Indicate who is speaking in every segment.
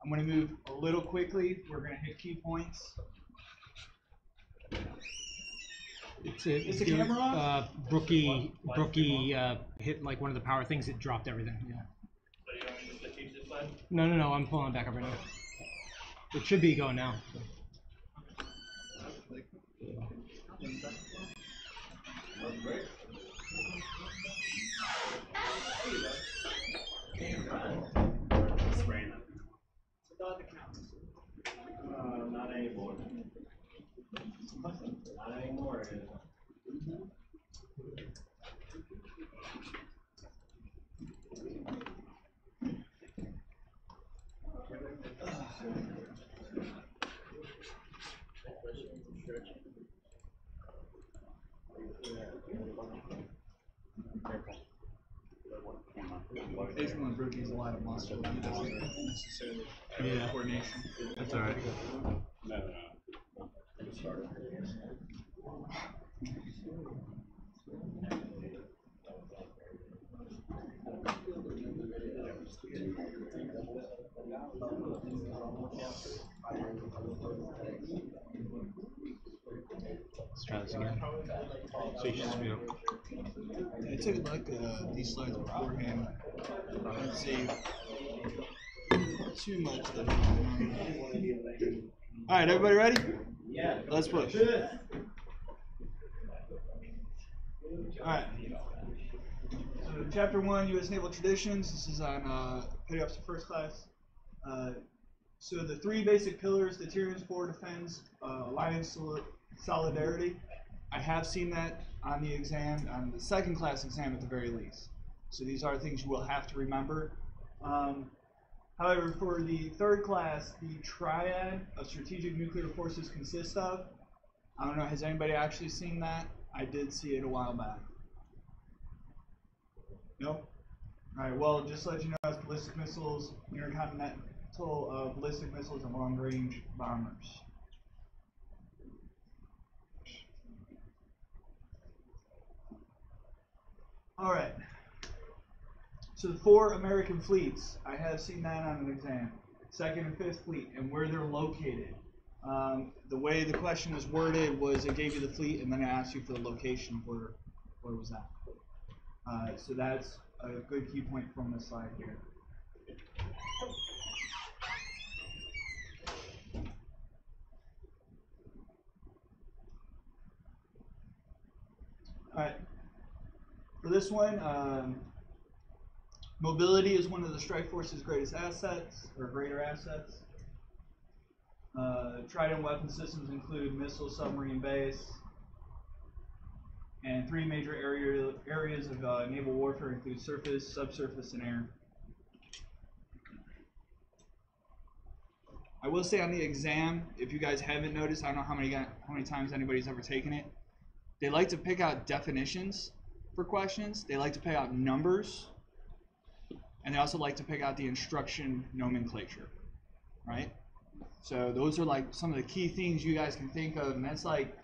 Speaker 1: I'm going to move a little quickly. We're going to hit key points. Is the camera on?
Speaker 2: Brookie hit like one of the power things. It dropped everything. Yeah.
Speaker 3: So you don't need to teach this slide?
Speaker 2: No. I'm pulling it back up right now. It should be going now.
Speaker 3: Not anymore. Not anymore.
Speaker 1: Basically, when Brookie's a lot of muscle, he doesn't necessarily have coordination.
Speaker 2: That's all right.
Speaker 3: No.
Speaker 2: Let's try this again. So you just,
Speaker 1: I took like these slides beforehand. I'd say too much. All right, everybody ready?
Speaker 3: Yeah.
Speaker 1: Let's push. All right. So chapter 1, U.S. Naval Traditions. This is on Petty Officer First Class. So the three basic pillars: deterrence, forward defense, alliance solidarity. I have seen that on the exam, on the second class exam at the very least. So these are things you will have to remember. However, for the third class, the triad of strategic nuclear forces consists of, I don't know, has anybody actually seen that? I did see it a while back. Nope? Alright, well, just to let you know, it's ballistic missiles, intercontinental ballistic missiles, and long-range bombers. Alright. So the 4 American fleets, I have seen that on an exam. 2nd and 5th Fleet, and where they're located. The way the question was worded was it gave you the fleet and then it asked you for the location of where it was at. So that's a good key point from this slide here. Alright. For this one, mobility is one of the strike force's greatest assets, or greater assets. Trident weapon systems include missile, submarine base, and 3 major areas of naval warfare include surface, subsurface, and air. I will say on the exam, if you guys haven't noticed, I don't know how many times anybody's ever taken it, they like to pick out definitions for questions. They like to pick out numbers. And they also like to pick out the instruction nomenclature, right? So those are like some of the key things you guys can think of, and that's like,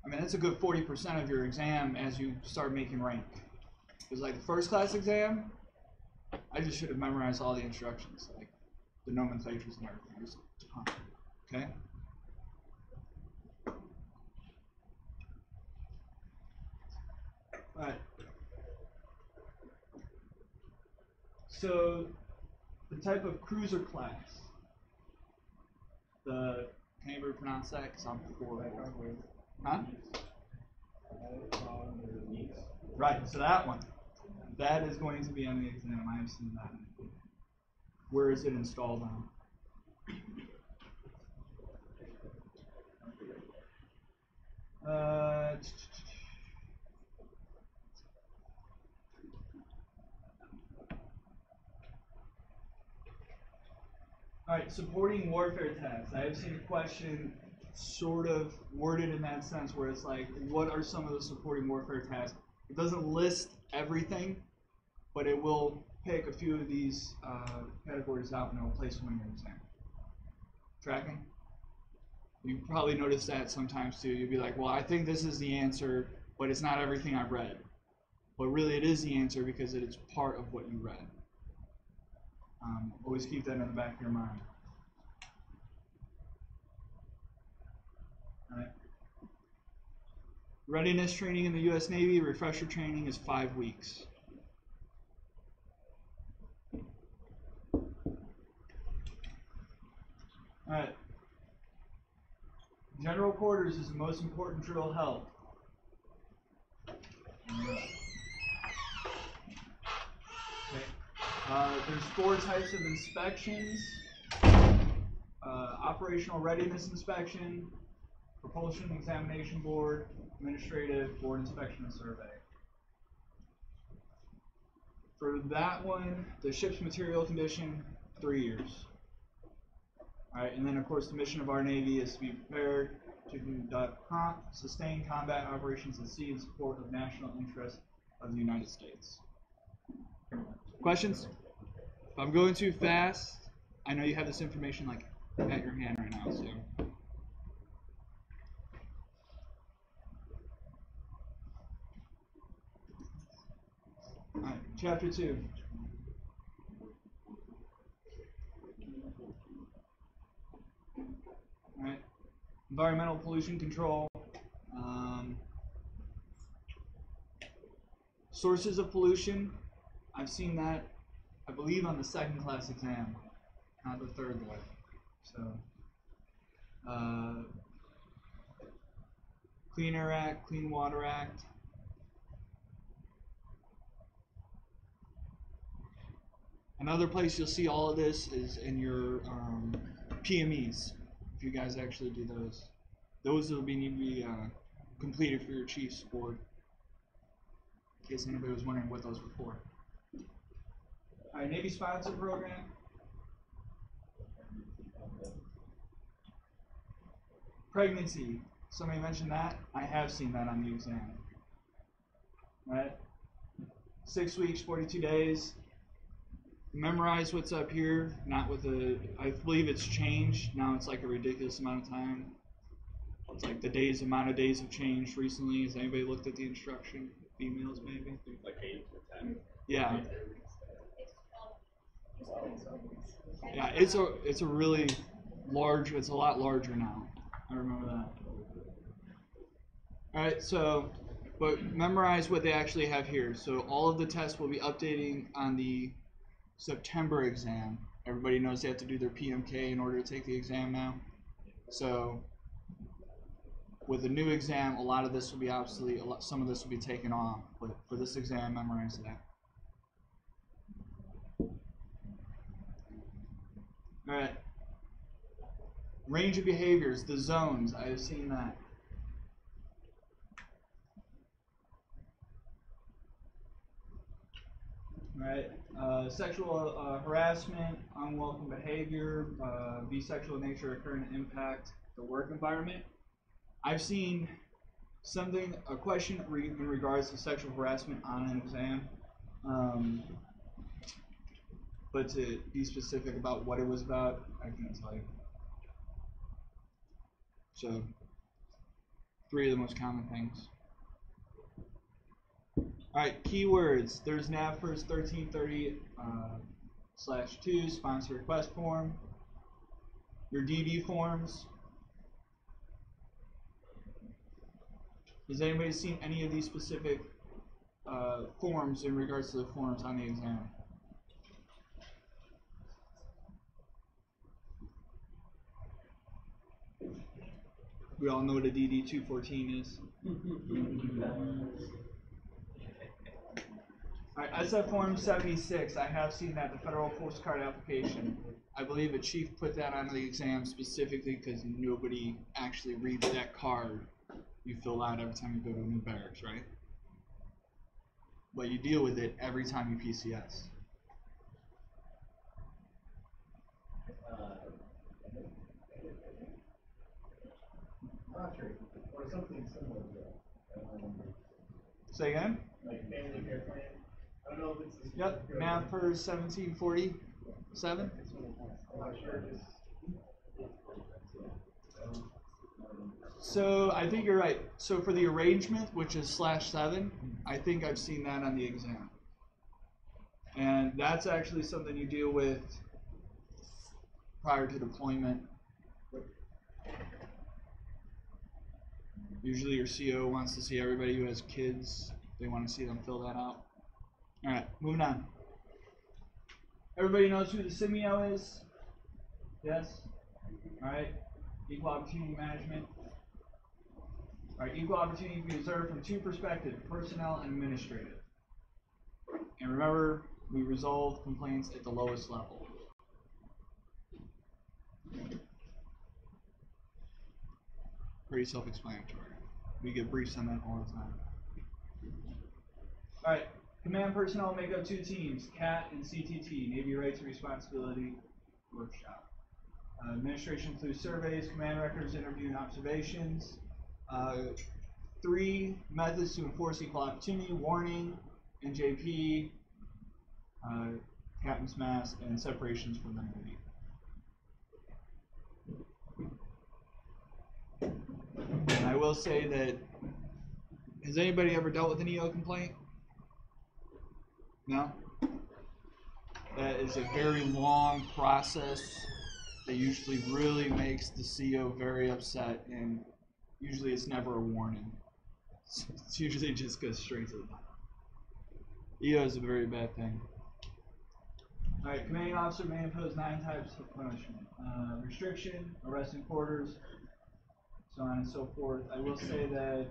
Speaker 1: I mean, that's a good 40% of your exam as you start making rank. Because like the first class exam, I just should have memorized all the instructions, like the nomenclatures and everything. It was a ton, okay? All right. So the type of cruiser class, can anybody pronounce that? Because I'm poor. Huh? Right, so that one. That is going to be on the exam. I have seen that. Where is it installed on? Alright, supporting warfare tasks. I have seen a question sort of worded in that sense where it's like, what are some of the supporting warfare tasks? It doesn't list everything, but it will pick a few of these categories out and it will place them in your exam. Tracking? You probably noticed that sometimes too. You'll be like, well, I think this is the answer, but it's not everything I've read. But really it is the answer because it is part of what you read. Always keep that in the back of your mind. All right. Readiness training in the U.S. Navy, refresher training is 5 weeks. All right. General quarters is the most important drill held. Okay. There's 4 types of inspections. Operational readiness inspection, propulsion examination board, administrative, board inspection and survey. For that one, the ship's material condition, 3 years. Alright, and then of course the mission of our Navy is to be prepared to conduct prompt, sustained combat operations at sea in support of national interests of the United States. Questions? If I'm going too fast, I know you have this information like at your hand right now, so. Alright, chapter 2. Alright, environmental pollution control. Sources of pollution, I've seen that, I believe, on the 2nd class exam, not the 3rd one. So, Clean Air Act, Clean Water Act. Another place you'll see all of this is in your PMEs, if you guys actually do those. Those will need to be completed for your Chiefs board, in case anybody was wondering what those were for. Alright, Navy Sponsor Program. Pregnancy. Somebody mentioned that. I have seen that on the exam. Right? 6 weeks, 42 days. Memorize what's up here, not with the, I believe it's changed. Now it's like a ridiculous amount of time. It's like the amount of days have changed recently. Has anybody looked at the instruction? Females maybe?
Speaker 3: Like 8 to 10.
Speaker 1: Yeah. Yeah, it's a really large, it's a lot larger now. I remember that. Alright, so, but memorize what they actually have here. So all of the tests will be updating on the September exam. Everybody knows they have to do their PMK in order to take the exam now. So with the new exam, a lot of this will be obsolete, some of this will be taken off, but for this exam, memorize that. Alright. Range of behaviors, the zones, I have seen that. Alright, sexual harassment, unwelcome behavior, bisexual nature, occurring to impact the work environment. I've seen a question in regards to sexual harassment on an exam, but to be specific about what it was about, I can't tell you. So, 3 of the most common things. Alright, keywords. There's NAVFIRS 1330/2 sponsor request form. Your DD forms. Has anybody seen any of these specific forms in regards to the forms on the exam? We all know what a DD 214 is. Alright, SF Form 76, I have seen that, the Federal Postcard Application. I believe a chief put that on the exam specifically because nobody actually reads that card you fill out every time you go to a new barracks, right? But you deal with it every time you PCS.
Speaker 3: Or something similar to that.
Speaker 1: Say again?
Speaker 3: Like family care plan. I don't know if it's the
Speaker 1: Yep, NAVFIRS 1747.
Speaker 3: I'm not sure.
Speaker 1: So I think you're right. So for the arrangement, which is /7, I think I've seen that on the exam. And that's actually something you deal with prior to deployment. Usually your CO wants to see everybody who has kids. They want to see them fill that out. All right, moving on. Everybody knows who the SIMEO is? Yes? All right, equal opportunity management. All right, equal opportunity can be observed from two perspectives, personnel and administrative. And remember, we resolve complaints at the lowest level. Pretty self-explanatory. We get briefs on that all the time. All right, command personnel make up two teams, CAT and CTT, Navy Rights and Responsibility Workshop. Administration includes surveys, command records, interview, and observations. 3 methods to enforce equal opportunity: warning, NJP, captain's mast, and separations from the Navy. And I will say that, has anybody ever dealt with an EO complaint? No? That is a very long process that usually really makes the CO very upset, and usually it's never a warning. It's usually just goes straight to the top. EO is a very bad thing. Alright, commanding officer may impose 9 types of punishment. Restriction, arrest in quarters, so on and so forth. I will say that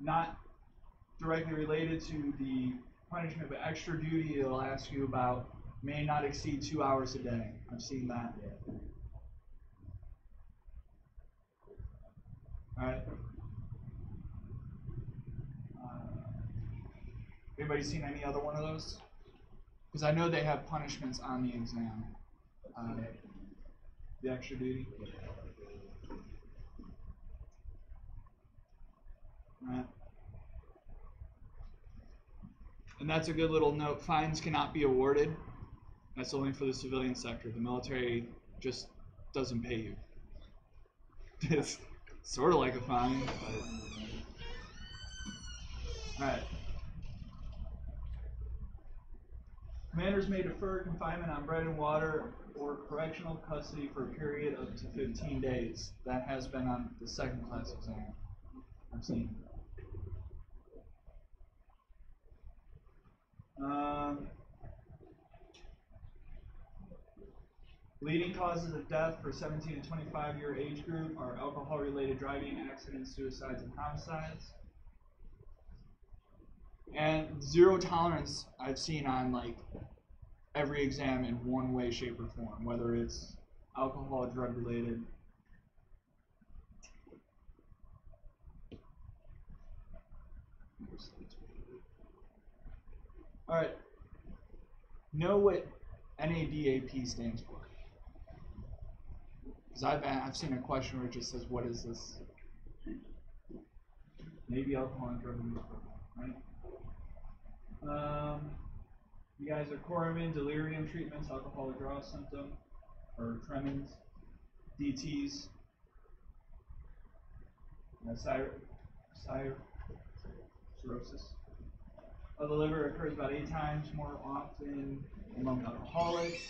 Speaker 1: not directly related to the punishment, but extra duty it'll ask you about may not exceed 2 hours a day. I've seen that. Alright. Anybody seen any other one of those? Because I know they have punishments on the exam. The extra duty. Alright. And that's a good little note. Fines cannot be awarded. That's only for the civilian sector. The military just doesn't pay you. It's sort of like a fine, but... Alright. Commanders may defer confinement on bread and water or correctional custody for a period up to 15 days. That has been on the second class exam. I've seen. Leading causes of death for 17 to 25-year age group are alcohol-related driving accidents, suicides, and homicides. And 0 tolerance I've seen on like every exam in one way, shape, or form, whether it's alcohol, drug-related. All right. Know what NADAP stands for? Because I've seen a question where it just says, "What is this?" Maybe alcohol and drug use program, right? You guys are Corriman, delirium treatments, alcohol withdrawal symptom, or tremens, DTs, cirrhosis of the liver occurs about 8 times more often among alcoholics.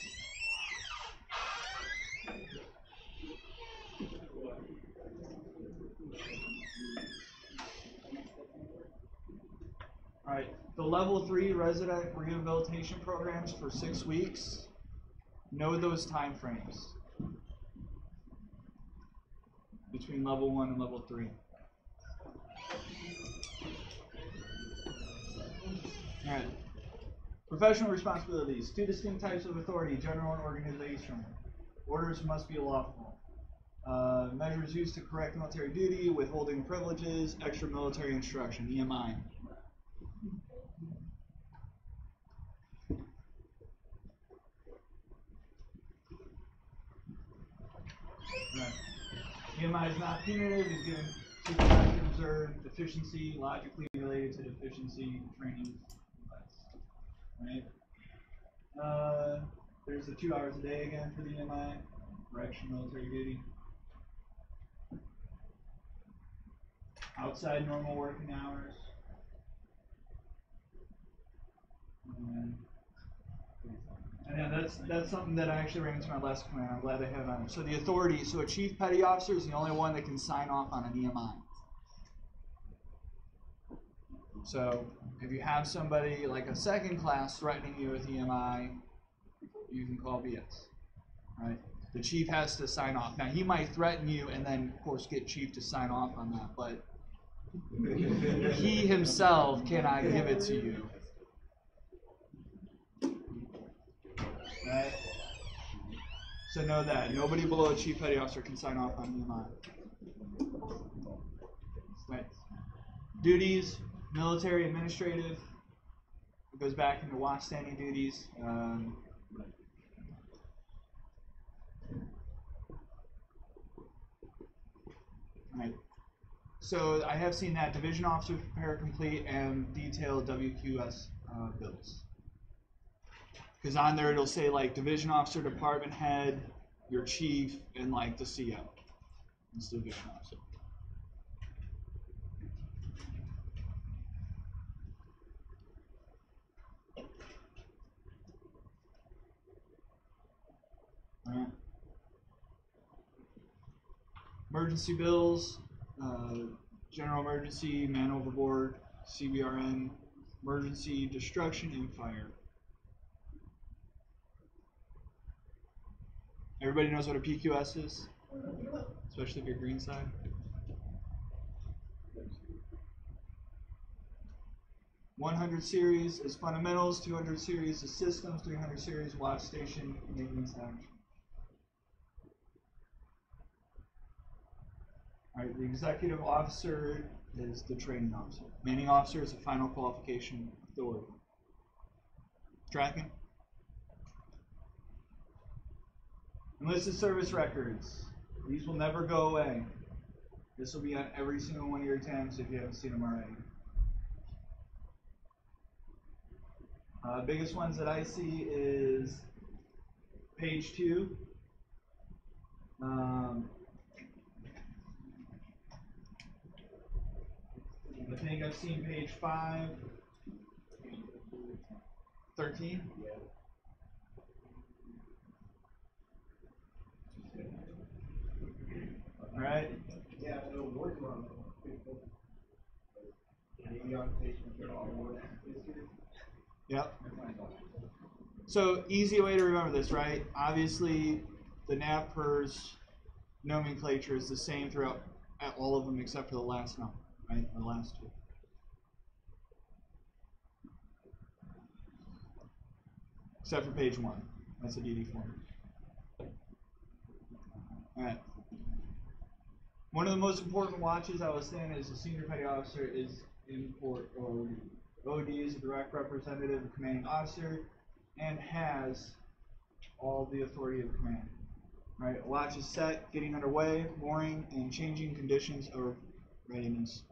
Speaker 1: All right, the level 3 resident rehabilitation programs for 6 weeks. Know those time frames between level 1 and level 3. All right. Professional responsibilities. 2 distinct types of authority: general and organizational. Orders must be lawful. Measures used to correct military duty, withholding privileges, extra military instruction, EMI. Right. EMI is not punitive, is given supervised to observe deficiency, logically related to deficiency, training. Right? There's the 2 hours a day again for the EMI, for extra military duty. Outside normal working hours. And yeah, that's something that I actually ran into my last command. I'm glad I had it on. So the authority, so a chief petty officer is the only one that can sign off on an EMI. So if you have somebody like a second class threatening you with EMI, you can call BS, right? The chief has to sign off. Now he might threaten you and then of course get chief to sign off on that, but he himself cannot give it to you. Right? So know that nobody below a chief petty officer can sign off on EMI. Right. Duties, military, administrative. It goes back into watch standing duties. Right. So I have seen that division officers prepare complete and detailed WQS bills. Because on there it'll say like division officer, department head, your chief, and like the CO. It's the division officer. Alright. Emergency bills, general emergency, man overboard, CBRN, emergency, destruction, and fire. Everybody knows what a PQS is? Especially if you're green side. .100 series is fundamentals, 200 series is systems, 300 series watch station, maintenance action. Alright, the executive officer is the training officer. Manning officer is the final qualification authority. Tracking? Enlisted service records. These will never go away. This will be on every single one of your exams if you haven't seen them already. Biggest ones that I see is page 2. I think I've seen page 5. 13? All right.
Speaker 3: Yeah, no work on
Speaker 1: Yep. So easy way to remember this, right? Obviously, the NAVPERS nomenclature is the same throughout all of them except for the last number, right? The last two. Except for page 1. That's a DD form. All right. One of the most important watches I was saying as a senior petty officer is import OD. OD is a direct representative of commanding officer and has all the authority of command. Right? A watch is set, getting underway, mooring, and changing conditions of readiness.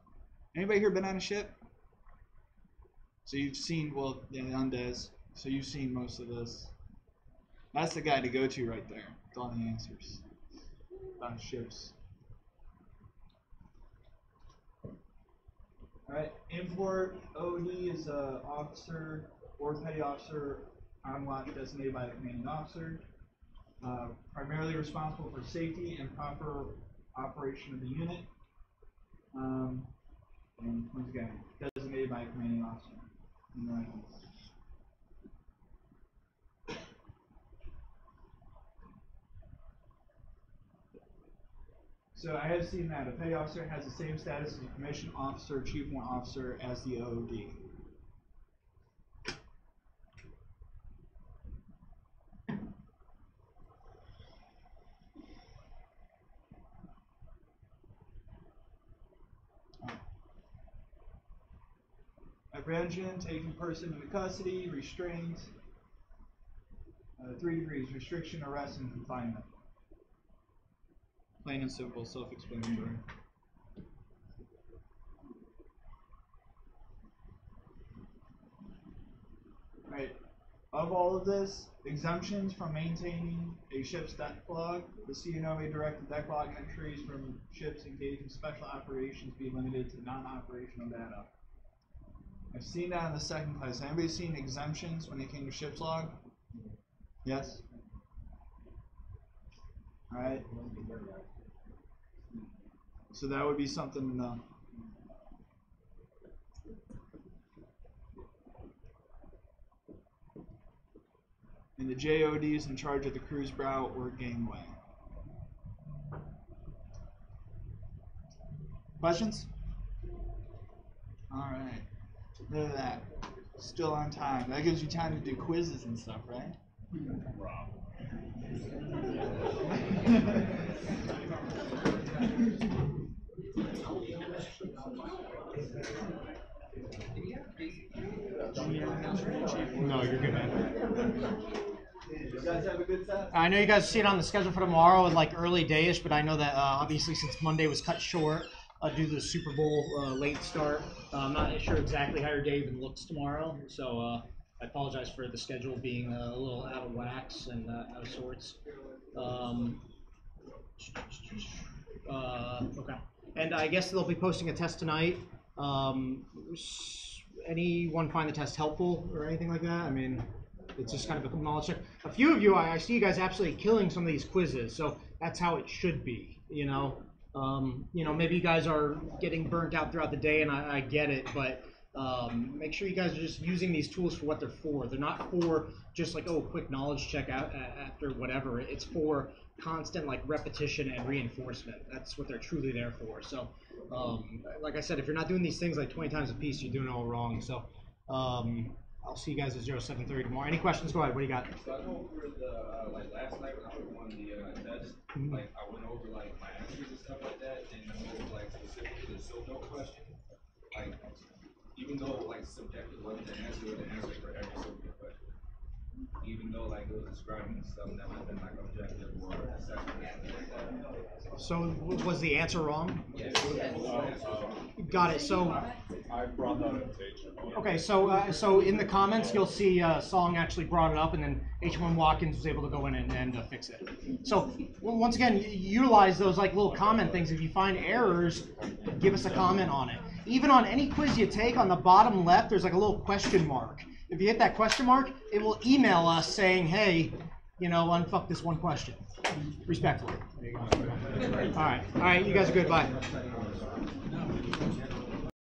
Speaker 1: Anybody here been on a ship? So you've seen, well, yeah, Undes. So you've seen most of this. That's the guy to go to right there with all the answers about ships. Alright, import OD is a officer or petty officer on watch designated by the commanding officer. Primarily responsible for safety and proper operation of the unit. And once again, designated by a commanding officer. So I have seen that a petty officer has the same status as a commissioned officer, chief warrant officer as the OOD. Apprehension, taking person into custody, restraint, 3 degrees, restriction, arrest, and confinement. Plain and simple, self-explanatory. Right. Of all of this, exemptions from maintaining a ship's deck log. The CNO may direct the deck log entries from ships engaged in special operations be limited to non-operational data. I've seen that in the second class. Anybody seen exemptions when it came to ship's log? Yes? Alright. So that would be something to know. And the JOD is in charge of the cruise brow or gangway. Questions? Alright. Look at that. Still on time. That gives you time to do quizzes and stuff, right?
Speaker 2: No, you're good, man.
Speaker 1: You guys have a good time?
Speaker 2: I know you guys see it on the schedule for tomorrow in like early dayish, but I know that obviously since Monday was cut short due to the Super Bowl late start, I'm not sure exactly how your day even looks tomorrow. So I apologize for the schedule being a little out of wax and out of sorts. Okay. And I guess they'll be posting a test tonight. Anyone find the test helpful or anything like that? I mean, it's just kind of a knowledge check. A few of you, I see you guys absolutely killing some of these quizzes, so that's how it should be, you know. Maybe you guys are getting burnt out throughout the day, and I get it, but make sure you guys are just using these tools for what they're for. They're not for just like, oh, quick knowledge check out after whatever. It's for constant like repetition and reinforcement. That's what they're truly there for. So, like I said, if you're not doing these things like 20 times a piece, you're doing it all wrong. So, I'll see you guys at 07:30 tomorrow. Any questions? Go ahead. What do you got?
Speaker 4: So I know over the last night when I was on the test, like I went over like my answers and stuff like that, and I went over like specifically the SOAP question. Like even though like subjective wasn't the answer for every SOAP question, even though like it was describing stuff that might have been like objective or assessment and stuff like that.
Speaker 2: So was the answer wrong?
Speaker 4: Yes.
Speaker 2: Got it. So
Speaker 5: I brought that up to H1.
Speaker 2: okay. So in the comments you'll see Song actually brought it up, and then H1 Watkins was able to go in and fix it. So once again, utilize those like little comment things. If you find errors, give us a comment on it. Even on any quiz you take, on the bottom left, there's like a little question mark. If you hit that question mark, it will email us saying, hey, unfuck this one question. Respectfully. All right. You guys are good. Bye.